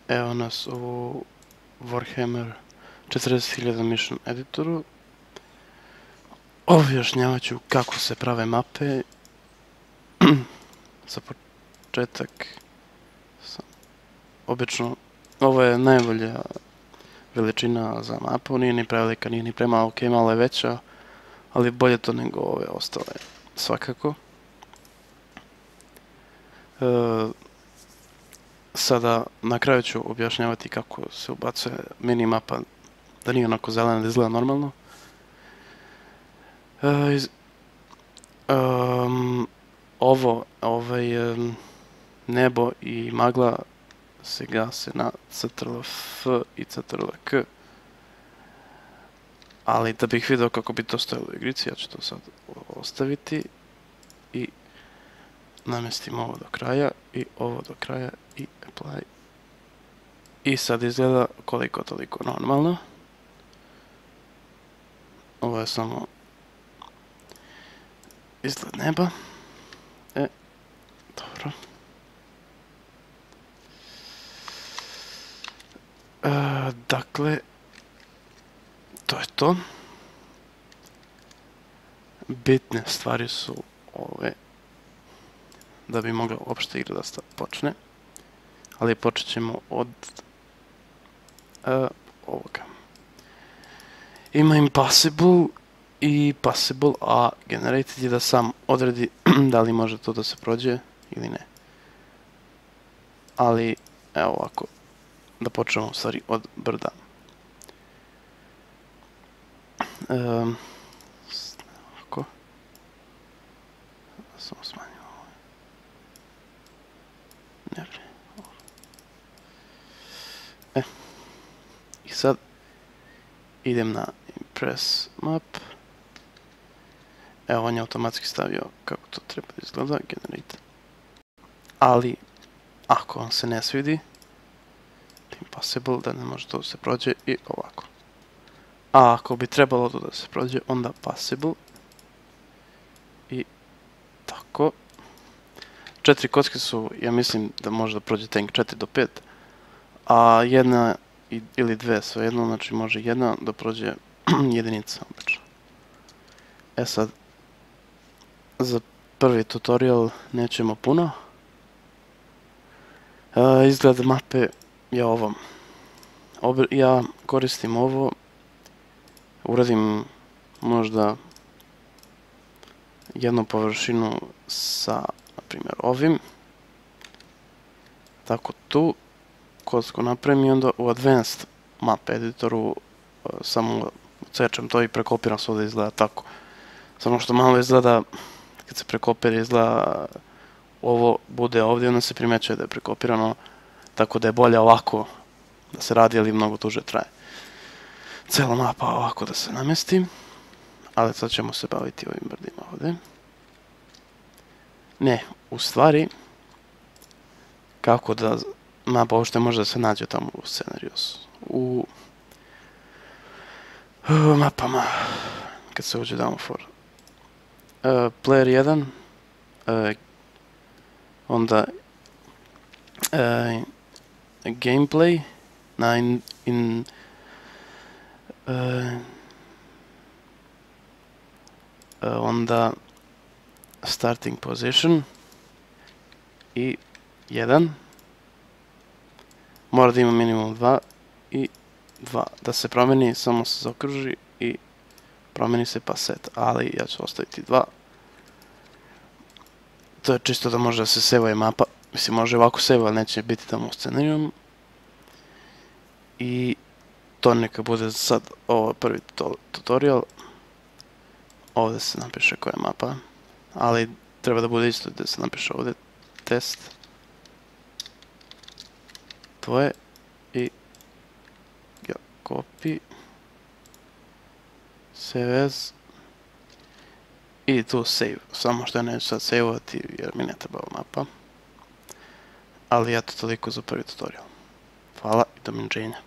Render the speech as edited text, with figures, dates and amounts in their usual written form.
Evo nas u Warhammer 40.000 Mission editoru. Objašnjavat ću kako se prave mape. Za početak, obično, ovo je najbolja veličina za mapu, nije ni prevelika, nije ni premala, ok, malo je veća, ali bolje to nego ove ostale, svakako. Sada na kraju ću objašnjavati kako se ubacuje minimapa, da nije onako zelena, da izgleda normalno. Nebo i magla se gase na Ctrl+F i Ctrl+K. Ali da bih vidio kako bi to stojalo u igrici, ja ću to sad ostaviti i namjestim ovo do kraja i ovo do kraja i apply. I sad izgleda koliko toliko normalno. Ovo je samo izgled neba. Dobro. Dakle, to je to. Bitne stvari su ove, da bi mogla uopšte igra da počne. Ali počet ćemo od ovoga. Ima impossible i possible, a generated je da sam odredi da li može to da se prođe ili ne. Ali, evo ovako, da počnemo u stvari od brda. Ovako. Samo smanjimo ovo. I sad idem na Impress Map. Evo, on je automatski stavio kako to treba da izgleda, generate. Ali, ako vam se ne svidi, impossible, da ne može to da se prođe i ovako. A ako bi trebalo to da se prođe, onda possible. I tako. 4 kocke su, ja mislim da može da prođe tank 4 do 5. A jedna ili dve svejedno, znači može jedna da prođe jedinica obično. Sad, za prvi tutorial nećemo puno. Izgled mape je ovo. Ja koristim ovo, uradim možda jednu površinu sa, na primjer, ovim. Tako tu kocku napravim i onda u Advanced Map editoru samo ucečem to i prekopiram sve da izgleda tako. Samo što malo izgleda, kad se prekopira izgleda ovo bude ovdje, onda se primećuje da je prekopirano, tako da je bolje ovako da se radi, ali mnogo duže traje. Cela mapa ovako da se namesti, ali sad ćemo se baviti ovim brdima ovdje. Ne, u stvari, kako da mapa uopšte može da se nađe tamo u scenarios. U mapama, kad se uđe down for player 1, onda gameplay, onda starting position i 1. Mora da ima minimum 2 i 2. Da se promeni, samo se zaokruži i promeni se pa set, ali ja ću ostaviti 2. To je čisto da može da se sevuje mapa. Mislim, može ovako save, ali neće biti tamo u scenarijom. I to neka bude sad ovo prvi tutorial. Ovdje se napiše koja je mapa, ali treba da bude isto da se napiše ovdje test. Tvoje i copy, save as i tu save. Samo što ja neću sad saveovati jer mi ne treba mapa. Ali eto, toliko za prvi tutorial. Hvala i doviđenja.